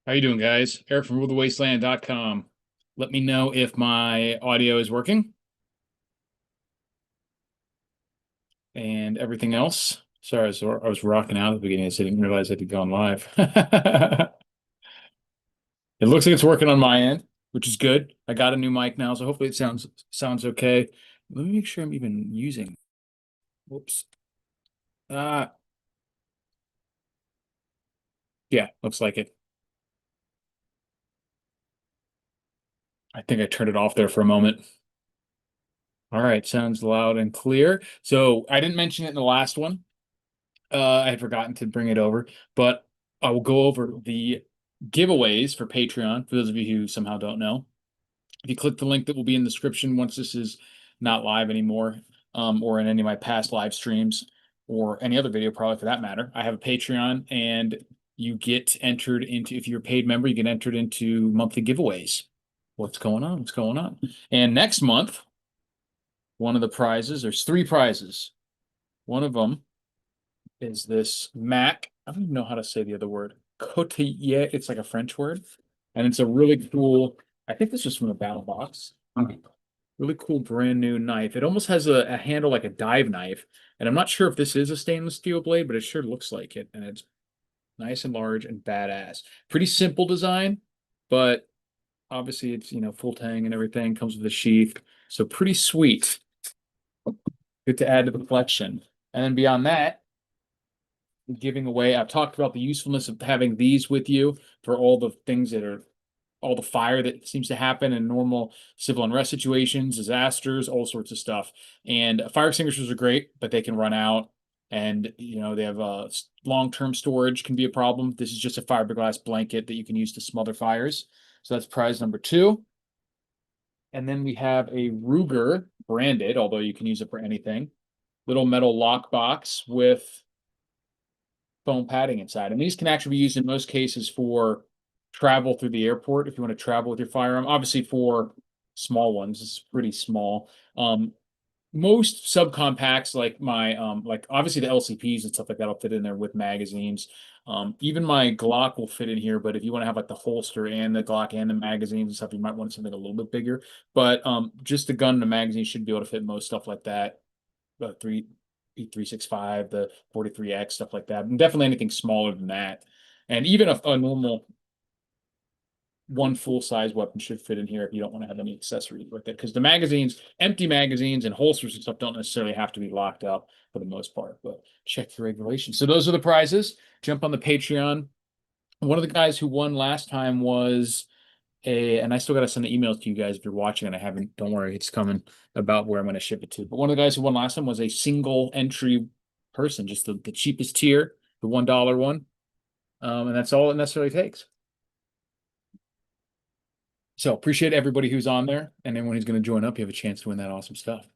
How you doing, guys? Eric from rulthewasteland.com. Let me know if my audio is working and everything else. Sorry, I was rocking out at the beginning. I didn't realize I had gone live. It looks like it's working on my end, which is good. I got a new mic now, so hopefully it sounds okay. Let me make sure I'm even using. Whoops. Ah, yeah, looks like it. I think I turned it off there for a moment. All right, sounds loud and clear. So I didn't mention it in the last one. I had forgotten to bring it over, but I will go over the giveaways for Patreon for those of you who somehow don't know. If you click the link that will be in the description once this is not live anymore, or in any of my past live streams, or any other video, probably for that matter, I have a Patreon, and you get entered into, if you're a paid member, you get entered into monthly giveaways. What's going on? What's going on? And next month, one of the prizes, there's three prizes. One of them is this Mac. I don't even know how to say the other word. Cotillier. It's like a French word. And it's a really cool, I think this is from the battle box. Really cool brand new knife. It almost has a handle like a dive knife. And I'm not sure if this is a stainless steel blade, but it sure looks like it. And it's nice and large and badass. Pretty simple design, but obviously it's, full tang and everything, comes with a sheath. So pretty sweet. Good to add to the collection. And then beyond that, giving away. I've talked about the usefulness of having these with you for all the things that are all the fire that seems to happen in normal civil unrest situations, disasters, all sorts of stuff. And fire extinguishers are great, but they can run out. And they have long-term storage can be a problem. This is just a fiberglass blanket that you can use to smother fires. So that's prize number two. And then we have a Ruger branded, although you can use it for anything, little metal lockbox with foam padding inside. And these can actually be used in most cases for travel through the airport if you want to travel with your firearm. Obviously, for small ones, it's pretty small. Most subcompacts like obviously the LCPs and stuff like that will fit in there with magazines. Even my Glock will fit in here, but if you want to have like the holster and the Glock and the magazines and stuff, you might want something a little bit bigger. But just the gun and the magazine should be able to fit most stuff like that. Three 365, the 43X, stuff like that. And definitely anything smaller than that. And even a normal one full-size weapon should fit in here if you don't want to have any accessories with it. Because the magazines, empty magazines and holsters and stuff don't necessarily have to be locked up for the most part, but check your regulations. So those are the prizes. Jump on the Patreon. One of the guys who won last time was and I still got to send the emails to you guys if you're watching, and I haven't. Don't worry, it's coming about where I'm going to ship it to. But one of the guys who won last time was a single entry person, just the cheapest tier, the $1 one, and that's all it necessarily takes. So appreciate everybody who's on there, and anyone who's going to join up. You have a chance to win that awesome stuff.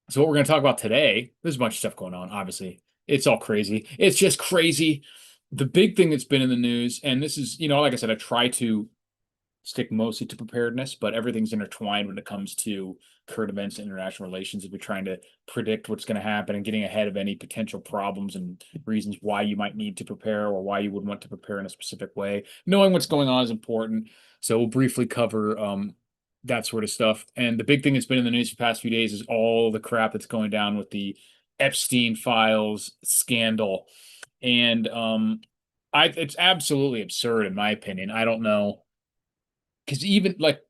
So what we're going to talk about today, there's a bunch of stuff going on. Obviously, it's all crazy. It's just crazy. The big thing that's been in the news, and this is, like I said, I try to stick mostly to preparedness, but everything's intertwined when it comes to current events and international relations. If you're trying to predict what's going to happen and getting ahead of any potential problems and reasons why you might need to prepare or why you would want to prepare in a specific way, knowing what's going on is important. So we'll briefly cover that sort of stuff. And the big thing that's been in the news for the past few days is all the crap that's going down with the Epstein files scandal. And it's absolutely absurd in my opinion. I don't know because even like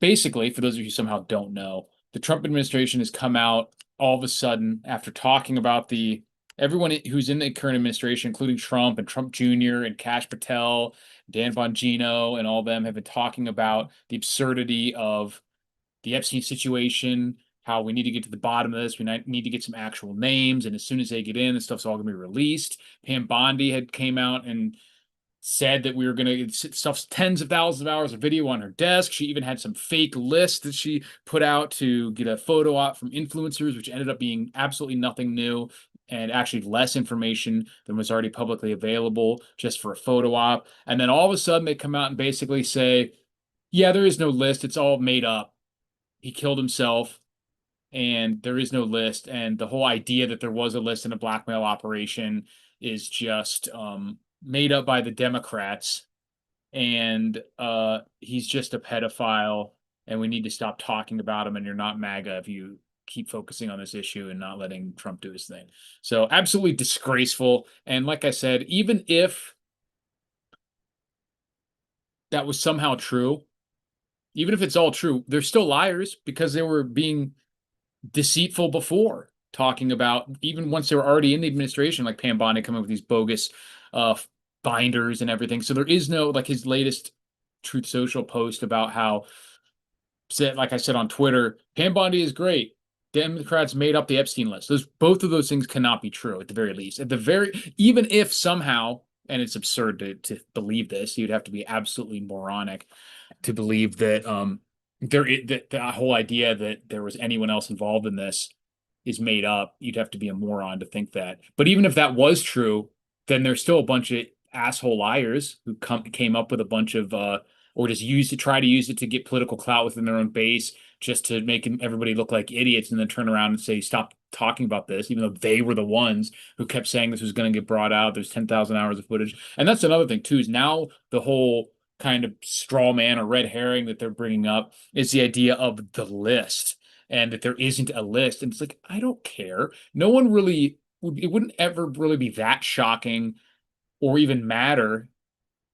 basically, for those of you who somehow don't know, the Trump administration has come out all of a sudden after talking about the everyone who's in the current administration, including Trump and Trump Jr. and Kash Patel, Dan Bongino, and all of them have been talking about the absurdity of the Epstein situation, how we need to get to the bottom of this. We need to get some actual names, and as soon as they get in, the stuff's all going to be released. Pam Bondi had came out and said that we were going to stuff tens of thousands of hours of video on her desk. She even had some fake lists that she put out to get a photo op from influencers, which ended up being absolutely nothing new and actually less information than was already publicly available just for a photo op. And then all of a sudden they come out and basically say, yeah, there is no list. It's all made up. He killed himself and there is no list. And the whole idea that there was a list in a blackmail operation is just made up by the Democrats. and he's just a pedophile, and we need to stop talking about him, and you're not MAGA if you keep focusing on this issue and not letting Trump do his thing. So absolutely disgraceful. And like I said, even if that was somehow true, even if it's all true, they're still liars because they were being deceitful before, talking about even once they were already in the administration, like Pam Bondi coming up with these bogus uh binders and everything. So there is no, like, his latest Truth Social post about how, said, like I said on Twitter, Pam Bondi is great. Democrats made up the Epstein list. Those, both of those things cannot be true at the very least. At the very, even if somehow, and it's absurd to believe this, you'd have to be absolutely moronic to believe that that the whole idea that there was anyone else involved in this is made up. You'd have to be a moron to think that. But even if that was true, then there's still a bunch of asshole liars who came up with a bunch of or just used to try to use it to get political clout within their own base, just to make everybody look like idiots, and then turn around and say stop talking about this, even though they were the ones who kept saying this was going to get brought out. There's 10,000 hours of footage. And that's another thing too, is now the whole kind of straw man or red herring that they're bringing up is the idea of the list, and that there isn't a list. And it's like, I don't care. No one really, it wouldn't ever really be that shocking or even matter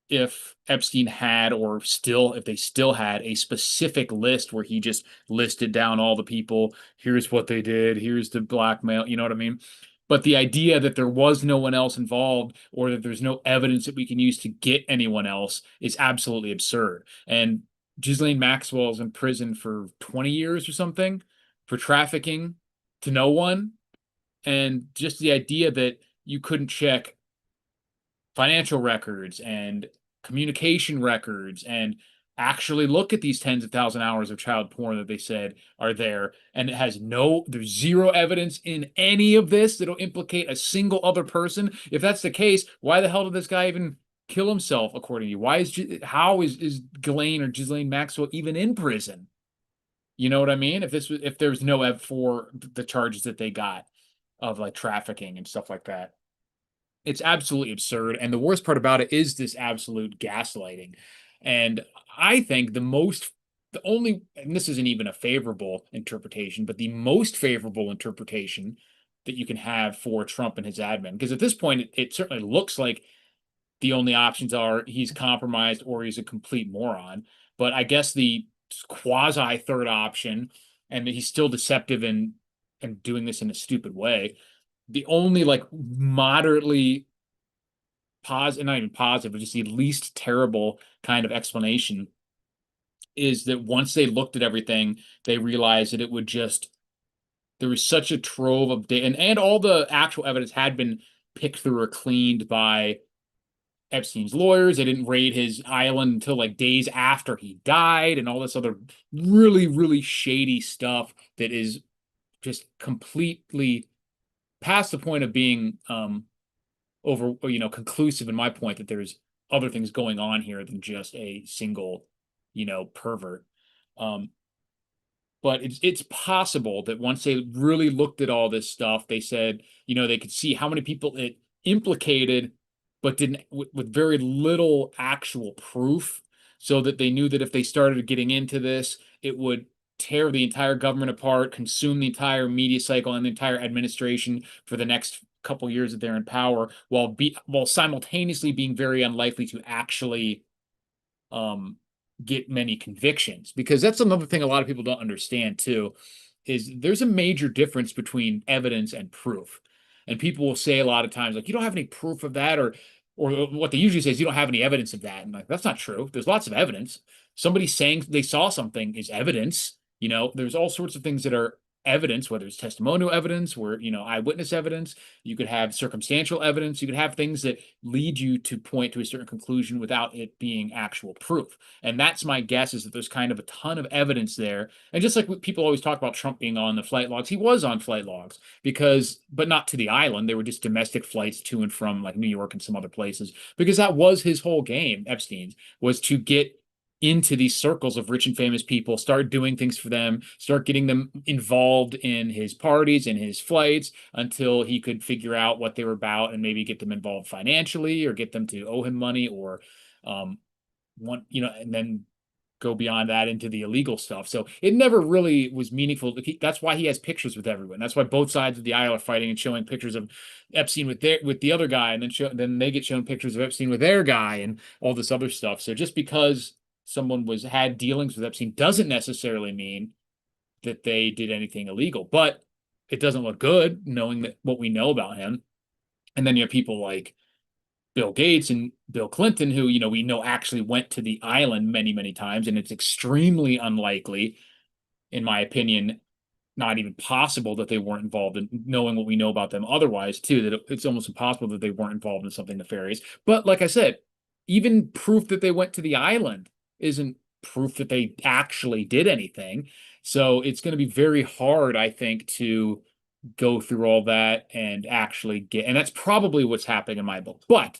if Epstein had, or still, if they still had a specific list where he just listed down all the people. Here's what they did. Here's the blackmail. You know what I mean? But the idea that there was no one else involved, or that there's no evidence that we can use to get anyone else, is absolutely absurd. And Ghislaine Maxwell is in prison for 20 years or something for trafficking to no one. And just the idea that you couldn't check financial records and communication records and actually look at these tens of thousand hours of child porn that they said are there, and it has there's zero evidence in any of this that'll implicate a single other person. If that's the case, why the hell did this guy even kill himself, according to you? Why how is Ghislaine or Ghislaine Maxwell even in prison? You know what I mean? If there's no ev for the charges that they got of like trafficking and stuff like that. It's absolutely absurd. And the worst part about it is this absolute gaslighting. And I think the only, and this isn't even a favorable interpretation, but the most favorable interpretation that you can have for Trump and his admin, because at this point, it certainly looks like the only options are he's compromised or he's a complete moron. But I guess the quasi third option, and he's still deceptive and doing this in a stupid way, the only like moderately positive, not even positive, but just the least terrible kind of explanation is that once they looked at everything, they realized that it would just, there was such a trove of data, and all the actual evidence had been picked through or cleaned by Epstein's lawyers. They didn't raid his island until like days after he died, and all this other really, really shady stuff that is just completely past the point of being over, conclusive in my point that there's other things going on here than just a single, pervert. Um, but it's possible that once they really looked at all this stuff, they said, they could see how many people it implicated, but didn't, with very little actual proof, so that they knew that if they started getting into this, it would tear the entire government apart, consume the entire media cycle and the entire administration for the next couple years that they're in power, while simultaneously being very unlikely to actually um, get many convictions. Because that's another thing a lot of people don't understand too, is there's a major difference between evidence and proof. And people will say a lot of times, like, you don't have any proof of that, or what they usually say is you don't have any evidence of that. And like, that's not true. There's lots of evidence. Somebody saying they saw something is evidence. There's all sorts of things that are evidence, whether it's testimonial evidence, where, eyewitness evidence. You could have circumstantial evidence. You could have things that lead you to point to a certain conclusion without it being actual proof. And that's my guess, is that there's kind of a ton of evidence there. And just like people always talk about Trump being on the flight logs, he was on flight logs, but not to the island. They were just domestic flights to and from like New York and some other places, because that was his whole game. Epstein's was to get into these circles of rich and famous people, start doing things for them, start getting them involved in his parties and his flights, until he could figure out what they were about and maybe get them involved financially, or get them to owe him money, or want, and then go beyond that into the illegal stuff. So it never really was meaningful. That's why he has pictures with everyone. That's why both sides of the aisle are fighting and showing pictures of Epstein with the other guy, and then they get shown pictures of Epstein with their guy and all this other stuff. So just because someone was had dealings with Epstein doesn't necessarily mean that they did anything illegal. But it doesn't look good knowing that what we know about him. And then you have people like Bill Gates and Bill Clinton, who, we know actually went to the island many, many times, and it's extremely unlikely, in my opinion, not even possible that they weren't involved in knowing what we know about them otherwise, too, that it's almost impossible that they weren't involved in something nefarious. But like I said, even proof that they went to the island isn't proof that they actually did anything. So it's going to be very hard, I think, to go through all that and actually get, and that's probably what's happening in my book. But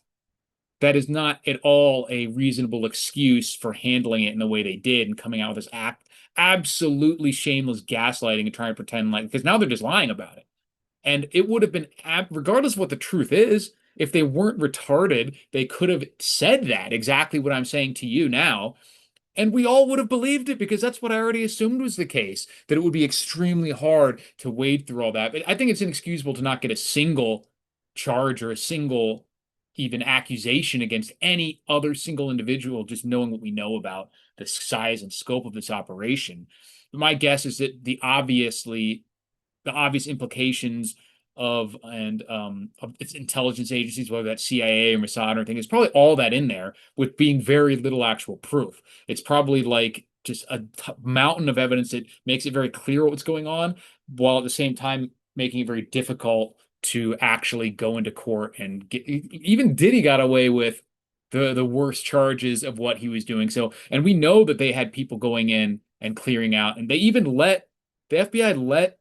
that is not at all a reasonable excuse for handling it in the way they did and coming out with this absolutely shameless gaslighting and trying to pretend like, because now they're just lying about it. And it would have been, regardless of what the truth is, if they weren't retarded, they could have said that exactly what I'm saying to you now, and we all would have believed it because that's what I already assumed was the case, that it would be extremely hard to wade through all that. But I think it's inexcusable to not get a single charge or a single even accusation against any other single individual, just knowing what we know about the size and scope of this operation. My guess is that the obvious implications of its intelligence agencies, whether that's CIA or Mossad or anything, it's probably all that in there with being very little actual proof. It's probably like just a mountain of evidence that makes it very clear what's going on, while at the same time making it very difficult to actually go into court and get. Even Diddy got away with the worst charges of what he was doing. So, and we know that they had people going in and clearing out, and they even let the FBI let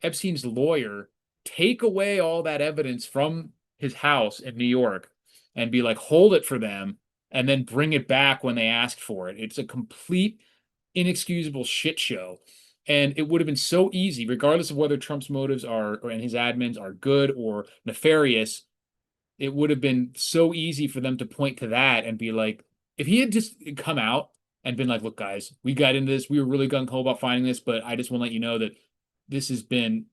Epstein's lawyer take away all that evidence from his house in New York and be like, hold it for them, and then bring it back when they asked for it. It's a complete, inexcusable shit show. And it would have been so easy, regardless of whether Trump's motives are, and his admins are good or nefarious, it would have been so easy for them to point to that and be like, if he had just come out and been like, look, guys, we got into this. We were really gung ho about finding this, but I just want to let you know that this has been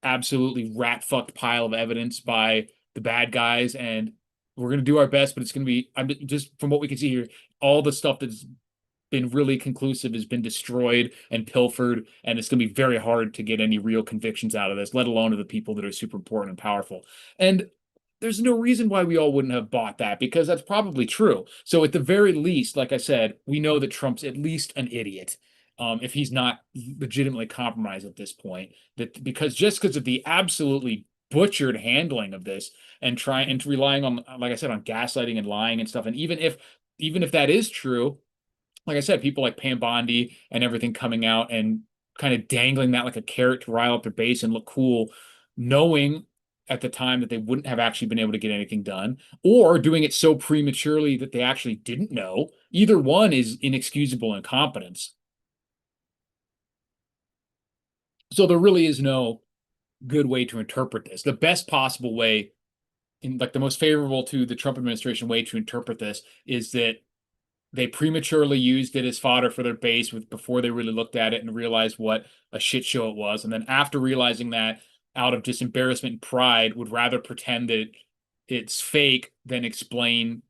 absolutely rat fucked pile of evidence by the bad guys, and we're going to do our best, but it's going to be, I'm just from what we can see here, all the stuff that's been really conclusive has been destroyed and pilfered, and it's going to be very hard to get any real convictions out of this, let alone of the people that are super important and powerful. And there's no reason why we all wouldn't have bought that, because that's probably true. So at the very least, like I said, we know that Trump's at least an idiot. If he's not legitimately compromised at this point, that because of the absolutely butchered handling of this and trying and relying on, like I said, on gaslighting and lying and stuff. And even if that is true, like I said, people like Pam Bondi and everything coming out and kind of dangling that like a carrot to rile up their base and look cool, knowing at the time that they wouldn't have actually been able to get anything done, or doing it so prematurely that they actually didn't know. Either one is inexcusable incompetence. So there really is no good way to interpret this. The best possible way, in like the most favorable to the Trump administration way to interpret this, is that they prematurely used it as fodder for their base before they really looked at it and realized what a shit show it was. And then after realizing that, out of just embarrassment and pride, would rather pretend that it's fake than explain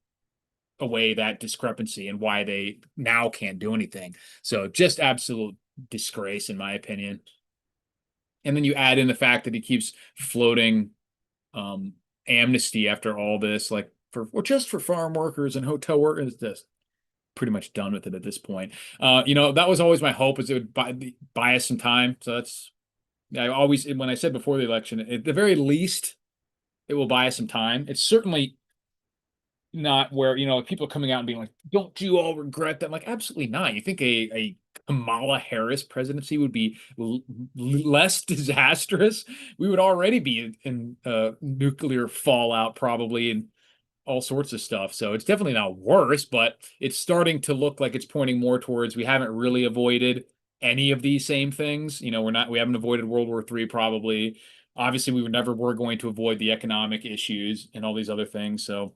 away that discrepancy and why they now can't do anything. So just absolute disgrace, in my opinion. And then you add in the fact that he keeps floating um, amnesty after all this, like just for farm workers and hotel workers. Just pretty much done with it at this point. That was always my hope, is it would buy us some time. So that's, I always, when I said before the election, at the very least, it will buy us some time. It's certainly not where, people coming out and being like, don't you all regret that? I'm like, absolutely not. You think a Kamala Harris presidency would be less disastrous? We would already be in nuclear fallout probably, and all sorts of stuff. So it's definitely not worse, but it's starting to look like it's pointing more towards we haven't really avoided any of these same things. We haven't avoided World War III probably. Obviously, we never were going to avoid the economic issues and all these other things. So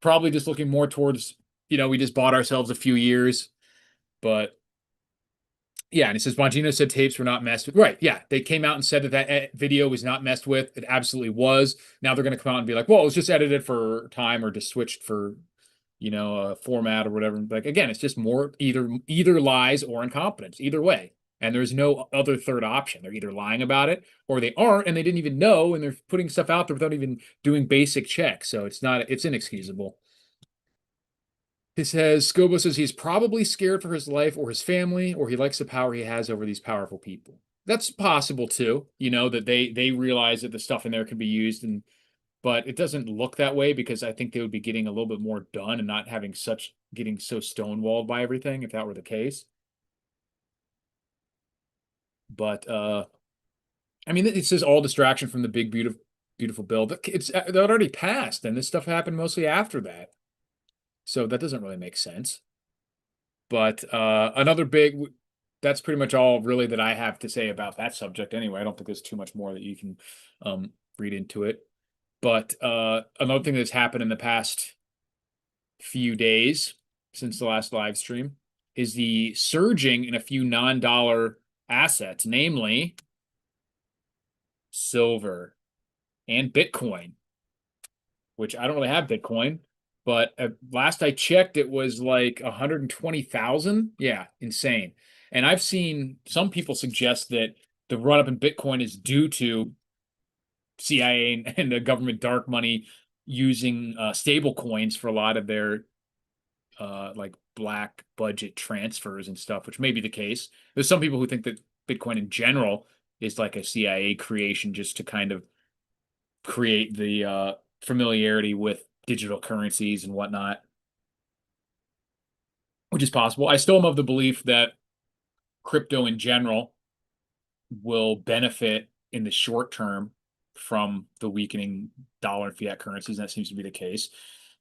probably just looking more towards we just bought ourselves a few years, but yeah, and it says Bongino said tapes were not messed with. Right. Yeah. They came out and said that video was not messed with. It absolutely was. Now they're going to come out and be like, well, it was just edited for time or just switched for, a format or whatever. Like, again, it's just more either lies or incompetence, either way. And there's no other third option. They're either lying about it or they aren't and they didn't even know and they're putting stuff out there without even doing basic checks. So it's inexcusable. He says Scobo says he's probably scared for his life or his family, or he likes the power he has over these powerful people. That's possible too, that they realize that the stuff in there can be used, and but it doesn't look that way because I think they would be getting a little bit more done and not having such getting so stonewalled by everything if that were the case. But I mean, it says all distraction from the big beautiful bill. It's that already passed, and this stuff happened mostly after that, so that doesn't really make sense. But another big, that's pretty much all really that I have to say about that subject anyway. I don't think there's too much more that you can read into it. But another thing that's happened in the past few days since the last live stream is the surging in a few non-dollar assets, namely silver and Bitcoin, which I don't really have Bitcoin, but last I checked, it was like 120,000. Yeah, insane. And I've seen some people suggest that the run up in Bitcoin is due to CIA and the government dark money using stable coins for a lot of their like black budget transfers and stuff, which may be the case. There's some people who think that Bitcoin in general is like a CIA creation just to kind of create the familiarity with digital currencies and whatnot, which is possible. I still am of the belief that crypto in general will benefit in the short term from the weakening dollar and fiat currencies. And that seems to be the case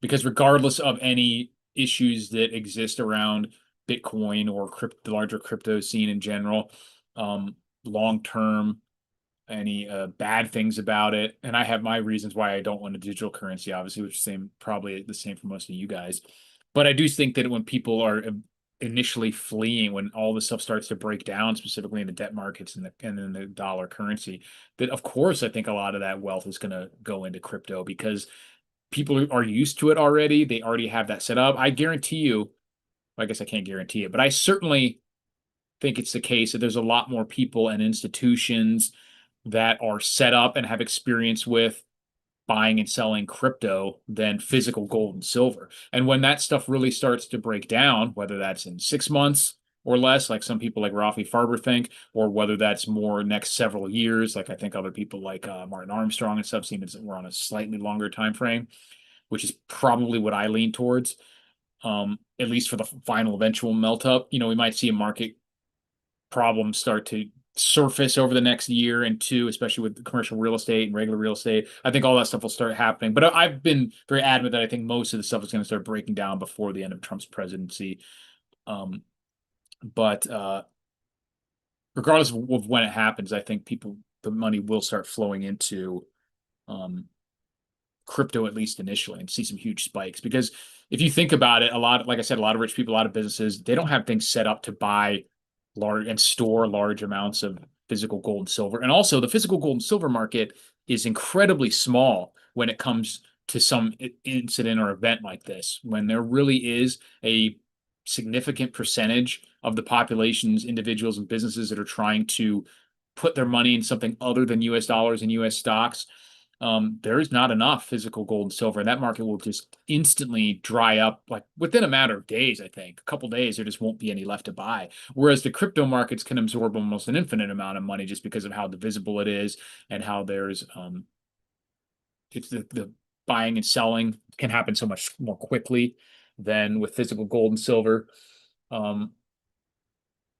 because regardless of any issues that exist around Bitcoin or the larger crypto scene in general, long term, any bad things about it. And I have my reasons why I don't want a digital currency, obviously, which is probably the same for most of you guys. But I do think that when people are initially fleeing, when all this stuff starts to break down, specifically in the debt markets and then the dollar currency, that of course I think a lot of that wealth is going to go into crypto because people are used to it already. They already have that set up. I guarantee you, I guess I can't guarantee it, but I certainly think it's the case that there's a lot more people and institutions that are set up and have experience with buying and selling crypto than physical gold and silver. And when that stuff really starts to break down, whether that's in 6 months or less, like some people like Rafi Farber think, or whether that's more next several years, like I think other people like Martin Armstrong and stuff seem that we're on a slightly longer time frame, which is probably what I lean towards. At least for the final eventual melt up, we might see a market problems start to surface over the next year and two, especially with commercial real estate and regular real estate. I think all that stuff will start happening. But I've been very adamant that I think most of the stuff is going to start breaking down before the end of Trump's presidency. But regardless of when it happens, I think the money will start flowing into um, crypto, at least initially, and see some huge spikes. Because if you think about it, like I said, a lot of rich people, a lot of businesses, they don't have things set up to buy large and store large amounts of physical gold and silver. And also, the physical gold and silver market is incredibly small when it comes to some incident or event like this, when there really is a significant percentage of the population's individuals and businesses that are trying to put their money in something other than US dollars and US stocks. There is not enough physical gold and silver, and that market will just instantly dry up like within a matter of days. I think a couple days there just won't be any left to buy. Whereas the crypto markets can absorb almost an infinite amount of money just because of how divisible it is and how there's it's the buying and selling can happen so much more quickly than with physical gold and silver. Um,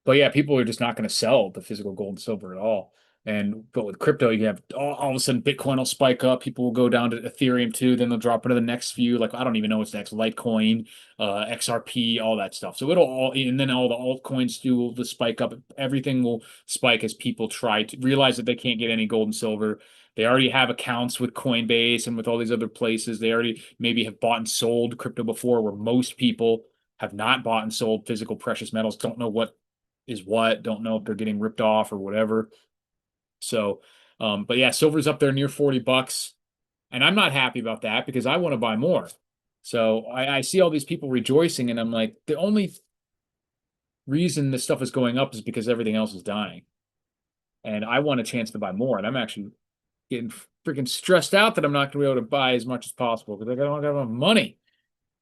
but yeah, people are just not going to sell the physical gold and silver at all. And but with crypto, you have all of a sudden Bitcoin will spike up. People will go down to Ethereum too. Then they'll drop into the next few. Like I don't even know what's next. Litecoin, XRP, all that stuff. So it'll all, and then all the altcoins do will spike up. Everything will spike as people try to realize that they can't get any gold and silver. They already have accounts with Coinbase and with all these other places. They already maybe have bought and sold crypto before, where most people have not bought and sold physical precious metals, don't know what is what, don't know if they're getting ripped off or whatever. So, but yeah, silver's up there near 40 bucks. And I'm not happy about that because I want to buy more. So I see all these people rejoicing, and I'm like, the only reason this stuff is going up is because everything else is dying. And I want a chance to buy more. And I'm actually getting freaking stressed out that I'm not going to be able to buy as much as possible because I don't have enough money.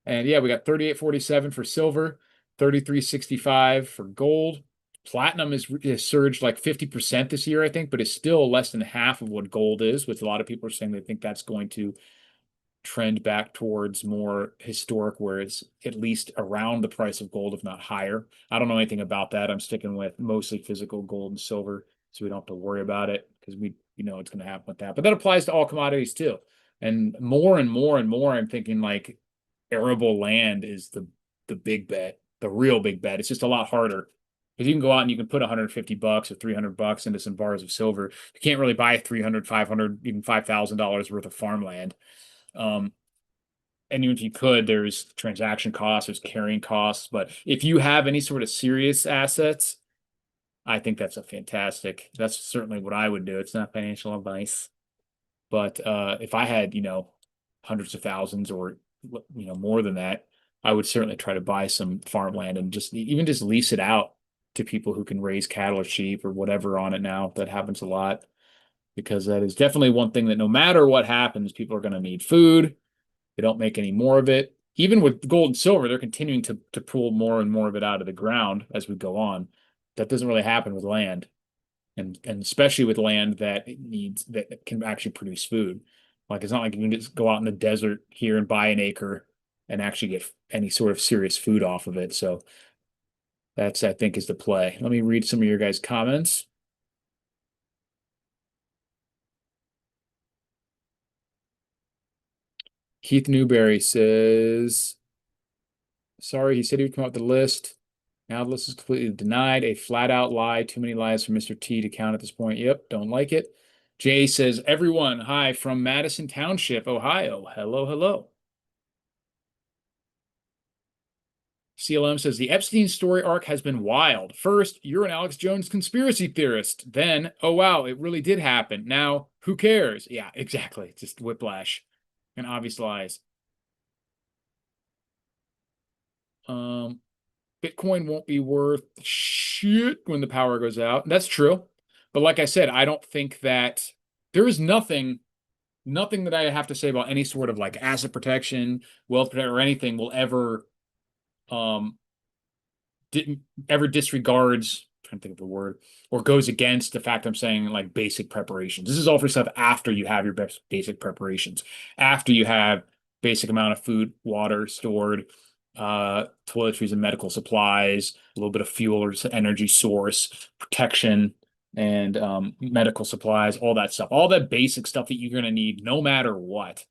And yeah, we got 38.47 for silver, 33.65 for gold. Platinum is surged like 50% this year, I think, but it's still less than half of what gold is, which a lot of people are saying they think that's going to trend back towards more historic, where it's at least around the price of gold, if not higher. I don't know anything about that. I'm sticking with mostly physical gold and silver, so we don't have to worry about it because we know it's going to happen with that. But that applies to all commodities too. And more and more and more, I'm thinking like arable land is the big bet, the real big bet. It's just a lot harder because you can go out and you can put 150 bucks or 300 bucks into some bars of silver. You can't really buy 300, 500, even $5,000 worth of farmland. Um, and even if you could, there's transaction costs, there's carrying costs. But if you have any sort of serious assets, I think that's certainly what I would do. It's not financial advice. But if I had, hundreds of thousands or more than that, I would certainly try to buy some farmland and just even just lease it out to people who can raise cattle or sheep or whatever on it now. That happens a lot because that is definitely one thing that no matter what happens, people are going to need food. They don't make any more of it. Even with gold and silver, they're continuing to pull more and more of it out of the ground as we go on. That doesn't really happen with land, and especially with land that can actually produce food. Like it's not like you can just go out in the desert here and buy an acre and actually get any sort of serious food off of it. So that's, I think, is the play. Let me read some of your guys' comments. Keith Newberry says, sorry, he said he would come up with the list. Now the list is completely denied. A flat out lie. Too many lies for Mr. T to count at this point. Yep, don't like it. Jay says, everyone, hi from Madison Township, Ohio. Hello, hello. CLM says, the Epstein story arc has been wild. First, you're an Alex Jones conspiracy theorist. Then, oh wow, it really did happen. Now, who cares? Yeah, exactly. Just whiplash and obvious lies. Um, Bitcoin won't be worth shit when the power goes out. That's true. But like I said, I don't think that there is nothing that I have to say about any sort of like asset protection, wealth protection, or anything will um didn't ever disregards, I'm trying to think of the word, or goes against the fact I'm saying like basic preparations. This is all for stuff after you have your basic preparations, after you have basic amount of food, water stored, toiletries and medical supplies, a little bit of fuel or energy source, protection, and medical supplies, all that stuff, all that basic stuff that you're going to need no matter what.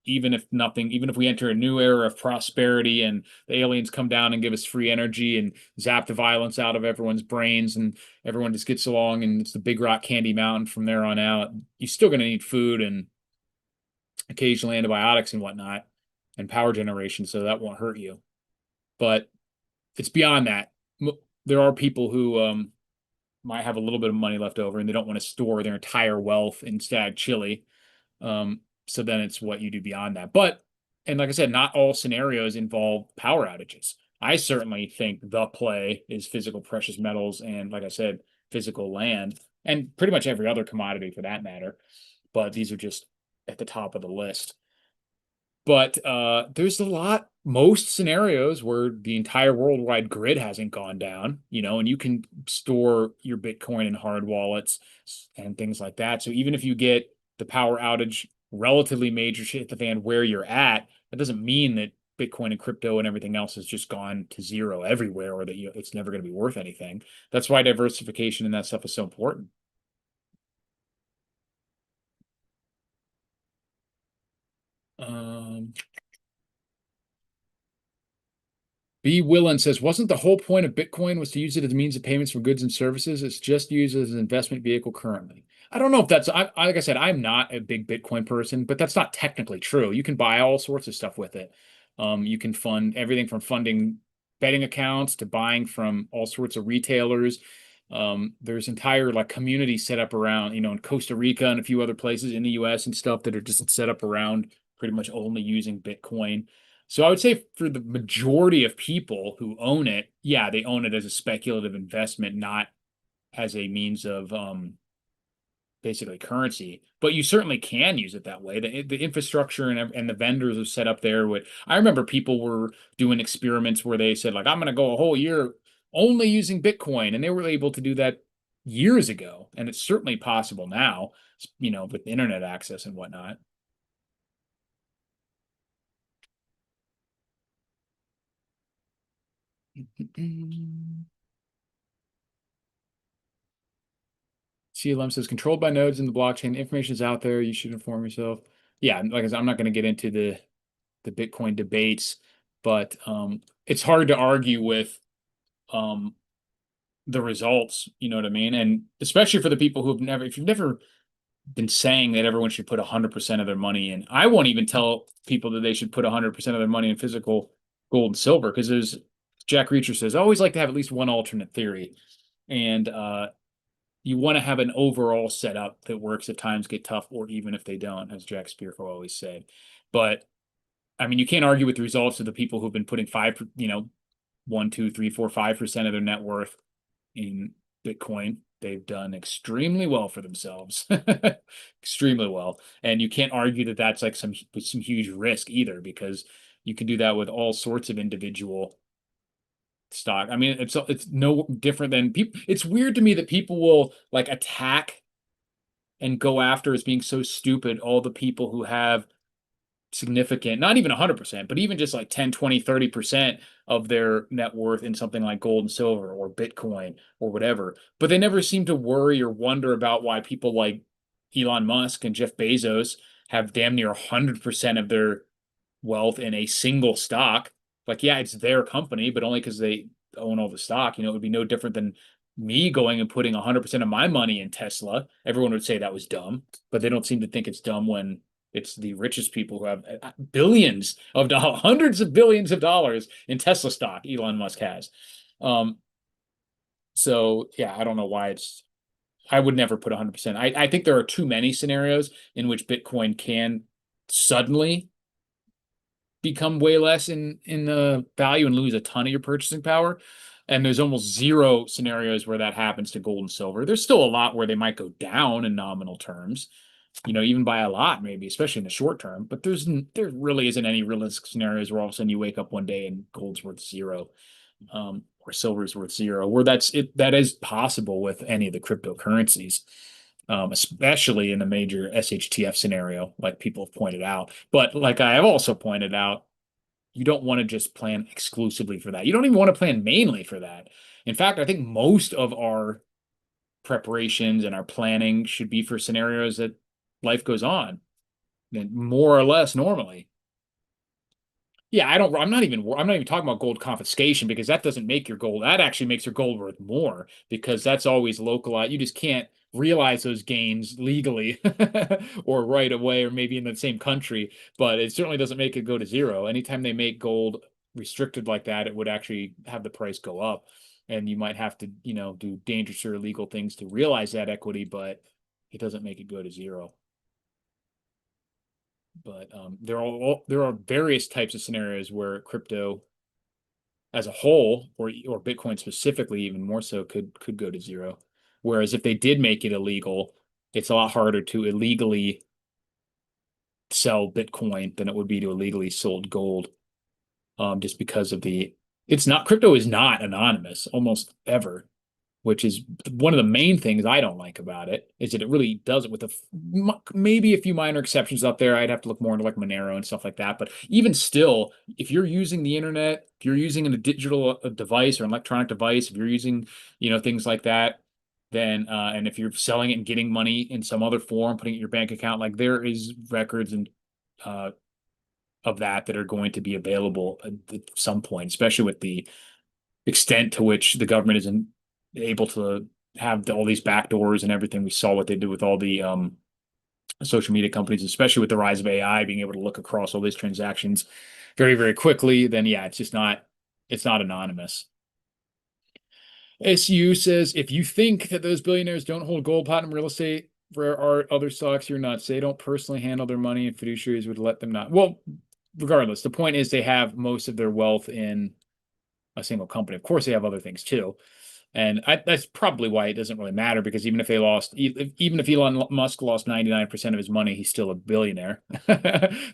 Even if we enter a new era of prosperity and the aliens come down and give us free energy and zap the violence out of everyone's brains and everyone just gets along and it's the big rock candy mountain from there on out, you're still going to need food and occasionally antibiotics and whatnot and power generation, so that won't hurt you. But it's beyond that. There are people who might have a little bit of money left over and they don't want to store their entire wealth in stag chili. So then it's what you do beyond that. And like I said, not all scenarios involve power outages. I certainly think the play is physical precious metals and, like I said, physical land and pretty much every other commodity for that matter. But these are just at the top of the list. But there's most scenarios where the entire worldwide grid hasn't gone down, and you can store your Bitcoin in hard wallets and things like that. So even if you get the power outage, relatively major shit hit the fan where you're at, that doesn't mean that Bitcoin and crypto and everything else has just gone to zero everywhere or that it's never going to be worth anything. That's why diversification and that stuff is so important. B. Willen says, wasn't the whole point of Bitcoin was to use it as a means of payments for goods and services? It's just used as an investment vehicle currently. I don't know if that's, like I said, I'm not a big Bitcoin person, but that's not technically true. You can buy all sorts of stuff with it. You can fund everything from funding betting accounts to buying from all sorts of retailers. There's entire like communities set up around, in Costa Rica and a few other places in the US and stuff that are just set up around pretty much only using Bitcoin. So I would say for the majority of people who own it, yeah, they own it as a speculative investment, not as a means of basically currency. But you certainly can use it that way. The infrastructure and the vendors are set up there. With I remember people were doing experiments where they said like I'm going to go a whole year only using Bitcoin, and they were able to do that years ago, and it's certainly possible now, with internet access and whatnot. CLM says controlled by nodes in the blockchain. Information is out there. You should inform yourself. Yeah, like I said, I'm not going to get into the Bitcoin debates, but it's hard to argue with um, the results. You know what I mean? And especially for the people who've never, if you've never been saying that everyone should put 100% of their money in, I won't even tell people that they should put 100% of their money in physical gold and silver because there's Jack Reacher says, I always like to have at least one alternate theory. And you want to have an overall setup that works if times get tough, or even if they don't, as Jack Spirko always said. But I mean, you can't argue with the results of the people who've been putting 1, 2, 3, 4, 5% of their net worth in Bitcoin. They've done extremely well for themselves, extremely well. And you can't argue that that's like some huge risk either, because you can do that with all sorts of individual stock. I mean, it's no different than people. It's weird to me that people will like attack and go after as being so stupid all the people who have significant, not even 100%, but even just like 10, 20, 30% of their net worth in something like gold and silver or Bitcoin or whatever. But they never seem to worry or wonder about why people like Elon Musk and Jeff Bezos have damn near 100% of their wealth in a single stock. Like, yeah, it's their company, but only because they own all the stock. It would be no different than me going and putting 100% of my money in Tesla. Everyone would say that was dumb, but they don't seem to think it's dumb when it's the richest people who have billions of dollars, hundreds of billions of dollars in Tesla stock Elon Musk has. Um, so yeah, I don't know why I would never put 100%. I think there are too many scenarios in which Bitcoin can suddenly become way less in the value and lose a ton of your purchasing power. And there's almost zero scenarios where that happens to gold and silver. There's still a lot where they might go down in nominal terms, even by a lot, maybe, especially in the short term. But there really isn't any realistic scenarios where all of a sudden you wake up one day and gold's worth zero, or silver's worth zero, where that is possible with any of the cryptocurrencies. Especially in a major SHTF scenario, like people have pointed out. But like I have also pointed out, you don't want to just plan exclusively for that. You don't even want to plan mainly for that. In fact, I think most of our preparations and our planning should be for scenarios that life goes on, more or less normally. Yeah, I'm not even talking about gold confiscation because that doesn't make your gold. That actually makes your gold worth more because that's always localized. You just can't realize those gains legally or right away or maybe in the same country, but it certainly doesn't make it go to zero. Anytime they make gold restricted like that, it would actually have the price go up. And you might have to, do dangerous or illegal things to realize that equity, but it doesn't make it go to zero. But there are various types of scenarios where crypto as a whole, or Bitcoin specifically, even more so, could go to zero. Whereas if they did make it illegal, it's a lot harder to illegally sell Bitcoin than it would be to illegally sold gold. Just because of it's not crypto is not anonymous almost ever, which is one of the main things I don't like about it, is that it really does it with maybe a few minor exceptions out there. I'd have to look more into like Monero and stuff like that. But even still, if you're using the internet, if you're using a digital device or an electronic device, if you're using, things like that, then and if you're selling it and getting money in some other form, putting it in your bank account, like there is records and uh, of that are going to be available at some point, especially with the extent to which the government isn't able to have all these backdoors and everything. We saw what they did with all the social media companies, especially with the rise of AI, being able to look across all these transactions very, very quickly. Then yeah, it's not anonymous. SU says if you think that those billionaires don't hold gold, platinum, real estate, rare art, other stocks, you're nuts. They don't personally handle their money, and fiduciaries would let them not. Well, regardless, the point is they have most of their wealth in a single company. Of course, they have other things too. And that's probably why it doesn't really matter because even if they lost, even if Elon Musk lost 99% of his money, he's still a billionaire.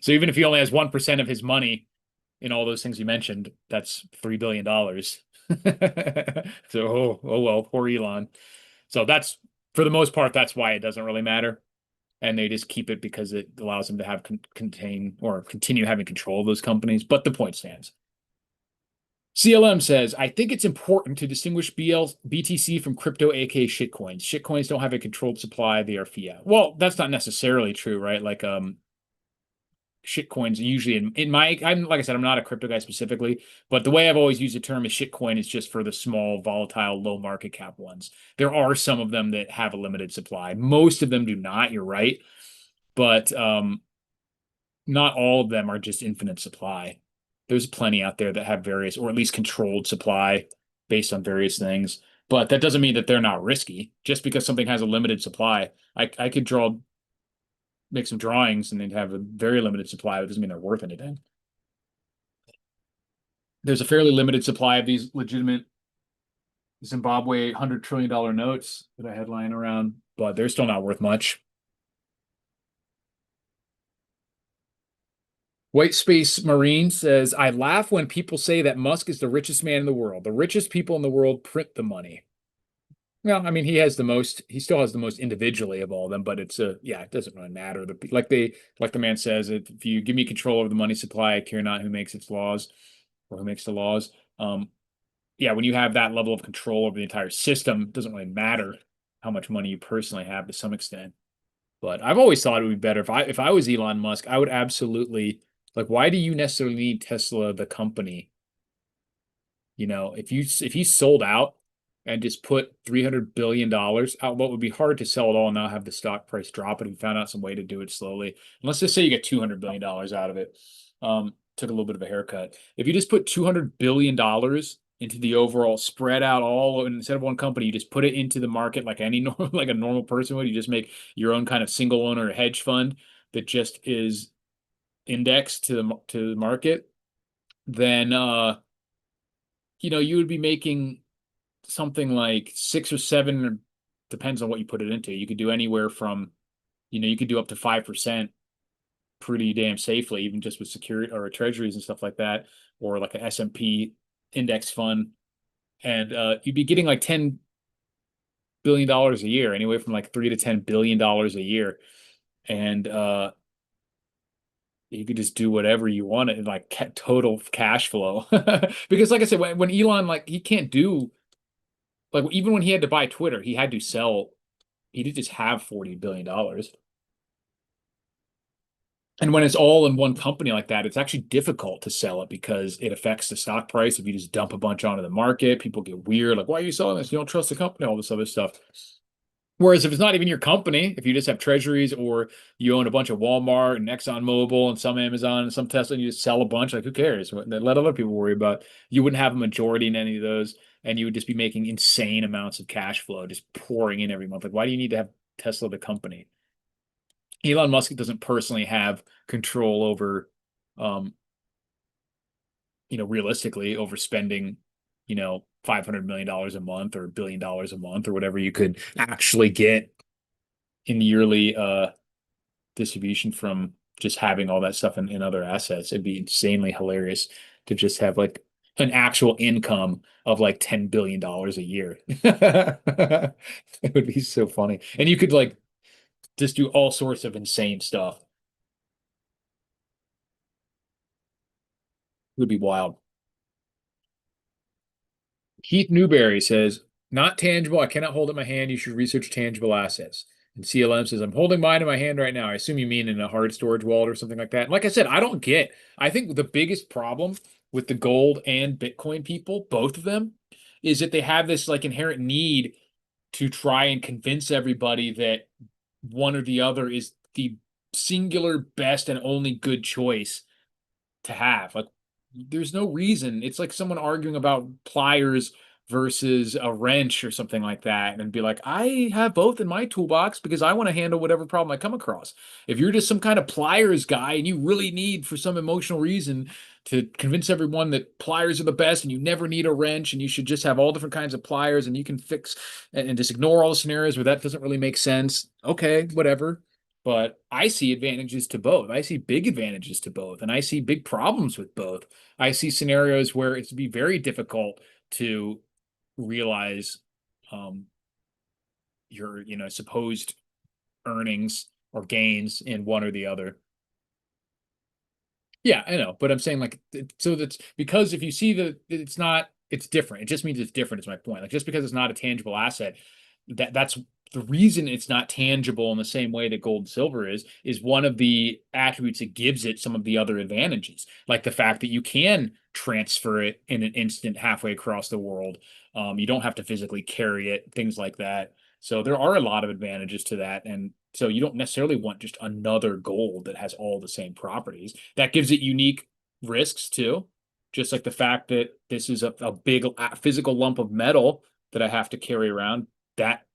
So even if he only has 1% of his money in all those things you mentioned, that's $3 billion. So, oh well, poor Elon. So that's for the most part, that's why it doesn't really matter. And they just keep it because it allows them to have contain or continue having control of those companies. But the point stands. CLM says, I think it's important to distinguish BTC from crypto, aka shitcoins. Shitcoins don't have a controlled supply, they are fiat. Well, that's not necessarily true, right? Like shitcoins usually in my I'm like I said, I'm not a crypto guy specifically, but the way I've always used the term is shitcoin is just for the small, volatile, low market cap ones. There are some of them that have a limited supply. Most of them do not, you're right. But not all of them are just infinite supply. There's plenty out there that have various, or at least controlled supply based on various things. But that doesn't mean that they're not risky. Just because something has a limited supply, I could make some drawings and they'd have a very limited supply. It doesn't mean they're worth anything. There's a fairly limited supply of these legitimate Zimbabwe $100 trillion notes that I had lying around, but they're still not worth much. White Space Marine says, I laugh when people say that Musk is the richest man in the world. The richest people in the world print the money. Well, I mean, he still has the most individually of all of them, but yeah, it doesn't really matter. Like the man says, if you give me control over the money supply, I care not who makes its laws or who makes the laws. Yeah, when you have that level of control over the entire system, it doesn't really matter how much money you personally have to some extent. But I've always thought it would be better if I was Elon Musk, I would absolutely like why do you necessarily need Tesla the company? You know, if you sold out and just put $300 billion out, what would be hard to sell it all and now have the stock price drop, and we found out some way to do it slowly. And let's just say you get $200 billion out of it. Took a little bit of a haircut. If you just put $200 billion into the overall spread out all instead of one company, you just put it into the market like any like a normal person would. You just make your own kind of single owner hedge fund that just is indexed to the market, then you would be making something like six or seven, depends on what you put it into. You could do anywhere from, you could do up to 5% pretty damn safely, even just with security or treasuries and stuff like that, or like an S&P index fund. And you'd be getting like $10 billion a year, anywhere from like $3 to $10 billion a year. And you could just do whatever you want in like total cash flow. Because like I said, when Elon, like he can't do like even when he had to buy Twitter, he had to sell, he did just have $40 billion. And when it's all in one company like that, it's actually difficult to sell it because it affects the stock price. If you just dump a bunch onto the market, people get weird, like, why are you selling this? You don't trust the company, all this other stuff. Whereas if it's not even your company, if you just have treasuries or you own a bunch of Walmart and ExxonMobil and some Amazon and some Tesla, and you just sell a bunch, like who cares? Let other people worry about. You wouldn't have a majority in any of those, and you would just be making insane amounts of cash flow, just pouring in every month. Like, why do you need to have Tesla the company? Elon Musk doesn't personally have control over, um, realistically over spending, $500 million a month or $1 billion a month or whatever you could actually get in yearly distribution from just having all that stuff in other assets. It'd be insanely hilarious to just have like an actual income of like $10 billion a year. It would be so funny. And you could like just do all sorts of insane stuff. It would be wild. Keith Newberry says, not tangible. I cannot hold it in my hand. You should research tangible assets. And CLM says, I'm holding mine in my hand right now. I assume you mean in a hard storage wallet or something like that. Like I said, I think the biggest problem with the gold and Bitcoin people, both of them, is that they have this like inherent need to try and convince everybody that one or the other is the singular best and only good choice to have. Like, there's no reason. It's like someone arguing about pliers versus a wrench or something like that, and be like, I have both in my toolbox because I want to handle whatever problem I come across. If you're just some kind of pliers guy and you really need, for some emotional reason, to convince everyone that pliers are the best and you never need a wrench and you should just have all different kinds of pliers and you can fix and just ignore all the scenarios where that doesn't really make sense, okay, whatever. But I see advantages to both. I see big advantages to both, and I see big problems with both. I see scenarios where it's be very difficult to realize um, your, supposed earnings or gains in one or the other. Yeah, I know, but I'm saying like so that's because if you see that it's not, it's different. It just means it's different is my point. Like just because it's not a tangible asset, that's the reason it's not tangible in the same way that gold and silver is one of the attributes that gives it some of the other advantages, like the fact that you can transfer it in an instant halfway across the world. You don't have to physically carry it, things like that. So there are a lot of advantages to that, and so you don't necessarily want just another gold that has all the same properties. That gives it unique risks too. Just like the fact that this is a big physical lump of metal that I have to carry around, that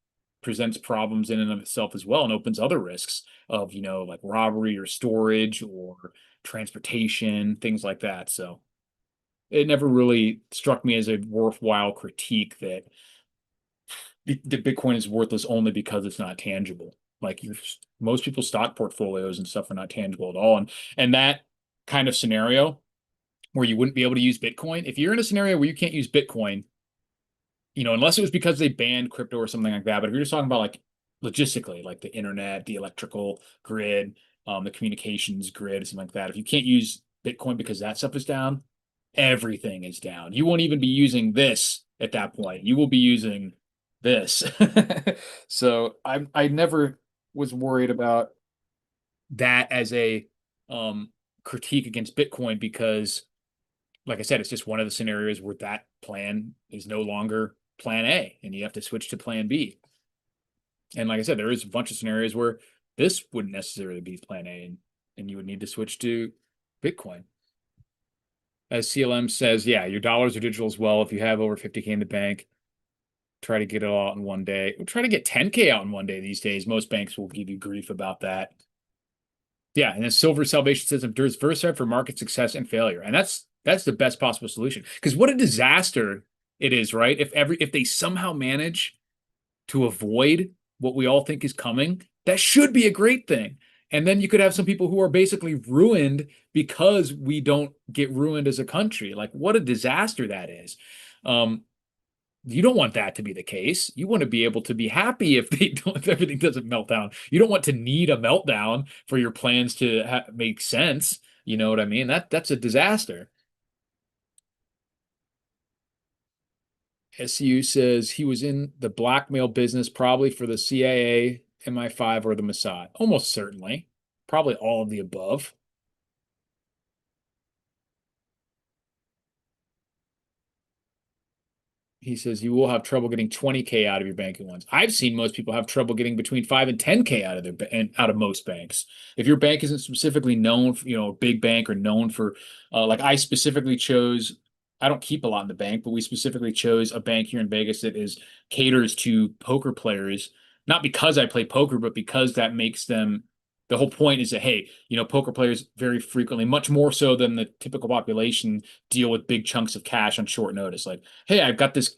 presents problems in and of itself as well and opens other risks of, like robbery or storage or transportation, things like that. So it never really struck me as a worthwhile critique that the Bitcoin is worthless only because it's not tangible. Like most people's stock portfolios and stuff are not tangible at all. And that kind of scenario where you wouldn't be able to use Bitcoin, if you're in a scenario where you can't use Bitcoin, unless it was because they banned crypto or something like that. But if you're just talking about like logistically, like the internet, the electrical grid, the communications grid, something like that, if you can't use Bitcoin because that stuff is down, everything is down. You won't even be using this at that point. You will be using this. So I never was worried about that as a critique against Bitcoin because, like I said, it's just one of the scenarios where that plan is no longer plan A and you have to switch to plan B. And like I said, there is a bunch of scenarios where this wouldn't necessarily be plan A and you would need to switch to Bitcoin. As CLM says, yeah, your dollars are digital as well. If you have over 50K in the bank, try to get it all out in one day. We'll try to get 10K out in one day these days. Most banks will give you grief about that. Yeah, and then Silver Salvation says there's Versa for market success and failure. And that's the best possible solution. Because what a disaster it is, right? If they somehow manage to avoid what we all think is coming, that should be a great thing. And then you could have some people who are basically ruined because we don't get ruined as a country. Like what a disaster that is. Um, you don't want that to be the case. You want to be able to be happy if they don't, if everything doesn't melt down. You don't want to need a meltdown for your plans to make sense. You know what I mean? That's a disaster. SU says he was in the blackmail business, probably for the CIA, MI5, or the Mossad. Almost certainly. Probably all of the above. He says you will have trouble getting 20K out of your banking ones. I've seen most people have trouble getting between 5 and 10K out of and out of most banks. If your bank isn't specifically known for, a big bank or known for, like I specifically chose, I don't keep a lot in the bank, but we specifically chose a bank here in Vegas that is caters to poker players, not because I play poker, but because that makes them. The whole point is that, hey, poker players very frequently, much more so than the typical population, deal with big chunks of cash on short notice. Like, hey, I've got this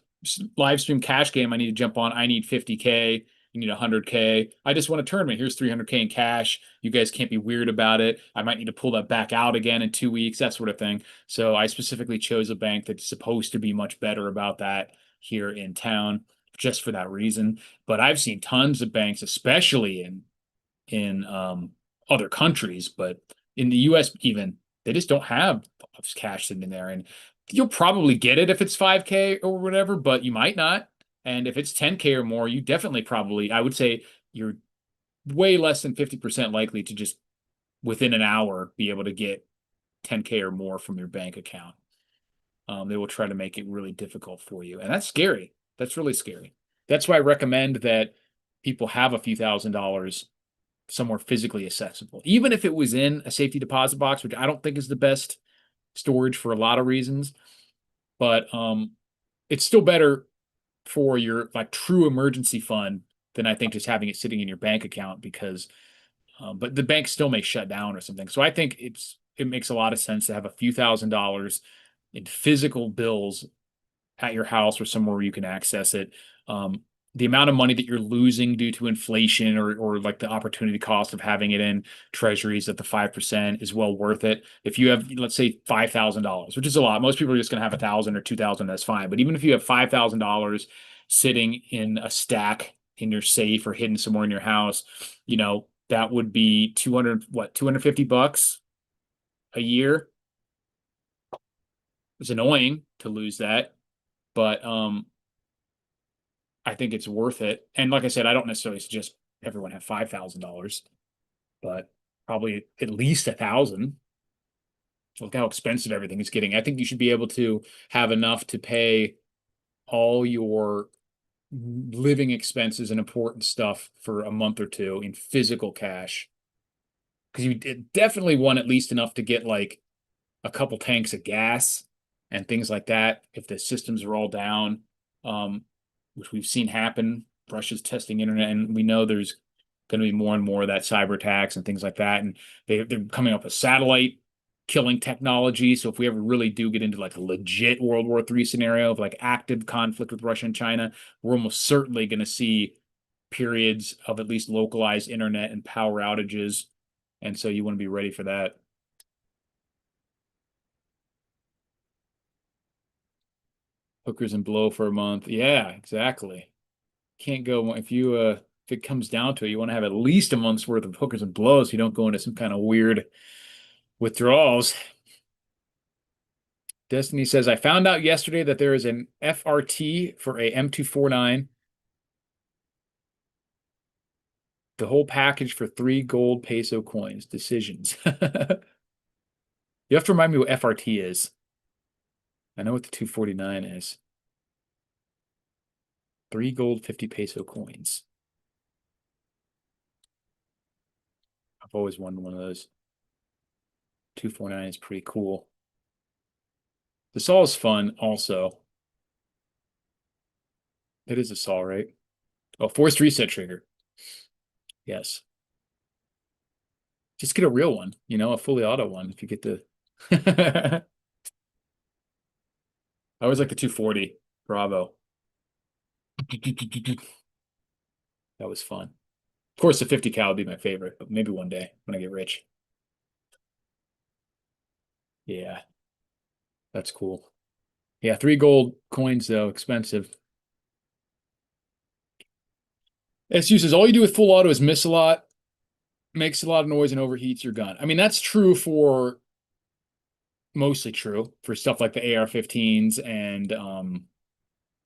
live stream cash game I need to jump on. I need 50K. You need 100K. I just want a tournament. Here's 300K in cash. You guys can't be weird about it. I might need to pull that back out again in 2 weeks, that sort of thing. So I specifically chose a bank that's supposed to be much better about that here in town just for that reason. But I've seen tons of banks, especially in other countries, but in the US even, they just don't have cash sitting in there. And you'll probably get it if it's 5K or whatever, but you might not. And if it's 10K or more, you definitely probably, I would say you're way less than 50% likely to just within an hour be able to get 10K or more from your bank account. They will try to make it really difficult for you. And that's scary. That's really scary. That's why I recommend that people have a few $1,000s somewhere physically accessible. Even if it was in a safety deposit box, which I don't think is the best storage for a lot of reasons, but it's still better for your like true emergency fund than I think just having it sitting in your bank account because but the bank still may shut down or something. So I think it makes a lot of sense to have a few $1,000s in physical bills at your house or somewhere where you can access it. The amount of money that you're losing due to inflation or like the opportunity cost of having it in treasuries at the 5% is well worth it. If you have, let's say, $5,000, which is a lot, most people are just going to have 1,000 or 2,000, that's fine. But even if you have $5,000 sitting in a stack in your safe or hidden somewhere in your house, that would be 200, what, $250 a year. It's annoying to lose that, but I think it's worth it. And like I said, I don't necessarily suggest everyone have $5,000, but probably at least 1,000. Look how expensive everything is getting. I think you should be able to have enough to pay all your living expenses and important stuff for a month or two in physical cash. Because you definitely want at least enough to get like a couple tanks of gas and things like that if the systems are all down, which we've seen happen. Russia's testing internet, and we know there's going to be more and more of that cyber attacks and things like that. And they're coming up with satellite killing technology. So if we ever really do get into like a legit World War III scenario of like active conflict with Russia and China, we're almost certainly going to see periods of at least localized internet and power outages. And so you want to be ready for that. Hookers and blow for a month. Yeah, exactly. Can't go if it comes down to it, you want to have at least a month's worth of hookers and blows so you don't go into some kind of weird withdrawals. Destiny says, I found out yesterday that there is an FRT for a M249. The whole package for 3 gold peso coins. Decisions. You have to remind me what FRT is. I know what the 249 is. 3 gold 50 peso coins. I've always wanted one of those. 249 is pretty cool. The saw is fun also. It is a saw, right? Oh, forced reset trigger. Yes. Just get a real one, a fully auto one if you get the I always like the 240 Bravo. That was fun. Of course, the 50 cal would be my favorite, but maybe one day when I get rich. Yeah, that's cool. Yeah, 3 gold coins though, expensive. It's uses all you do with full auto is miss a lot, makes a lot of noise, and overheats your gun. I mean, that's true for mostly true for stuff like the AR-15s and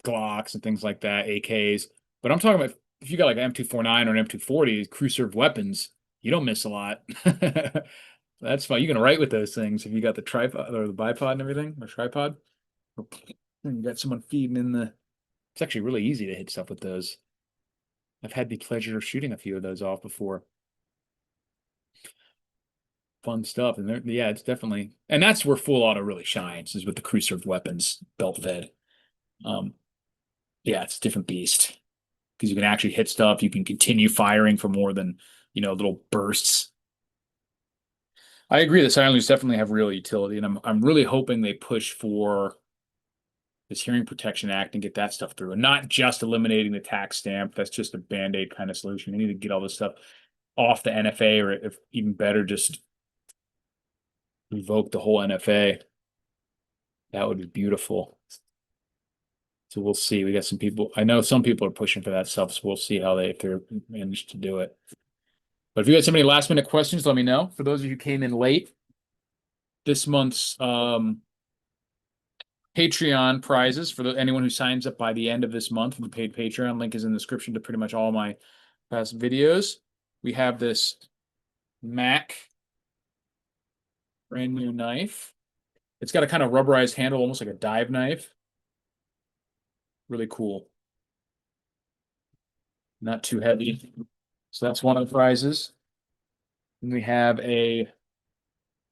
Glocks and things like that, AKs. But I'm talking about if you got like an M249 or an M240, crew served weapons, you don't miss a lot. That's fine. You can write with those things if you got the tripod or the bipod and everything, or tripod. And you got someone feeding in the. It's actually really easy to hit stuff with those. I've had the pleasure of shooting a few of those off before. Fun stuff. And yeah, it's definitely, and that's where full auto really shines, is with the crew served weapons, belt fed. Um, yeah, it's a different beast because you can actually hit stuff. You can continue firing for more than, little bursts. I agree. The silencers definitely have real utility, and I'm really hoping they push for this Hearing Protection Act and get that stuff through, and not just eliminating the tax stamp. That's just a band-aid kind of solution. They need to get all this stuff off the NFA, or if even better, just revoke the whole NFA. That would be beautiful. So we'll see. We got some people. I know some people are pushing for that stuff, so we'll see if they're managed to do it. But if you got so many last minute questions, let me know. For those of you who came in late, this month's Patreon prizes for anyone who signs up by the end of this month for the paid Patreon link is in the description to pretty much all my past videos. We have this Mac brand new knife. It's got a kind of rubberized handle, almost like a dive knife. Really cool. Not too heavy. So that's one of the prizes. And we have a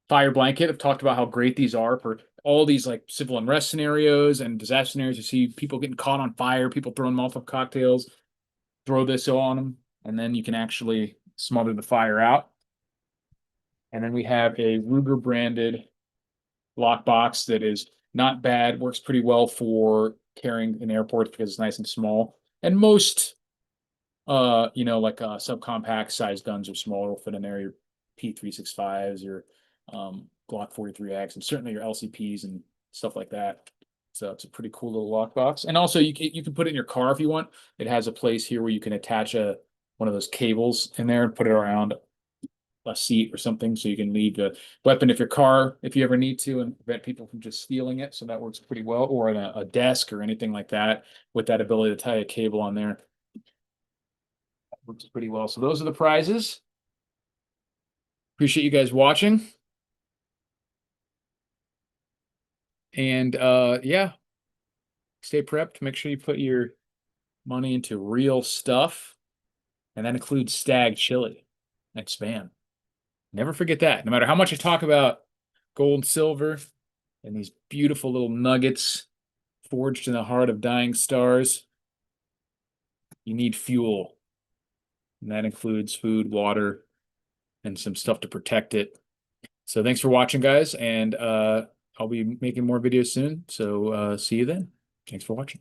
fire blanket. I've talked about how great these are for all these like civil unrest scenarios and disaster scenarios. You see people getting caught on fire, people throwing Molotov cocktails, throw this on them, and then you can actually smother the fire out. And then we have a Ruger branded lockbox that is not bad, works pretty well for carrying in airports because it's nice and small. And most like subcompact size guns are smaller, will fit in there, your P365s, your Glock 43X, and certainly your LCPs and stuff like that. So it's a pretty cool little lockbox. And also you can put it in your car if you want. It has a place here where you can attach a one of those cables in there and put it around a seat or something, so you can leave the weapon if you ever need to, and prevent people from just stealing it. So that works pretty well, or in a desk or anything like that with that ability to tie a cable on there. That works pretty well. So those are the prizes. Appreciate you guys watching. And yeah, stay prepped. Make sure you put your money into real stuff. And that includes Stag Chili and Spam. Never forget that. No matter how much I talk about gold and silver and these beautiful little nuggets forged in the heart of dying stars, you need fuel. And that includes food, water, and some stuff to protect it. So thanks for watching, guys. And I'll be making more videos soon. So see you then. Thanks for watching.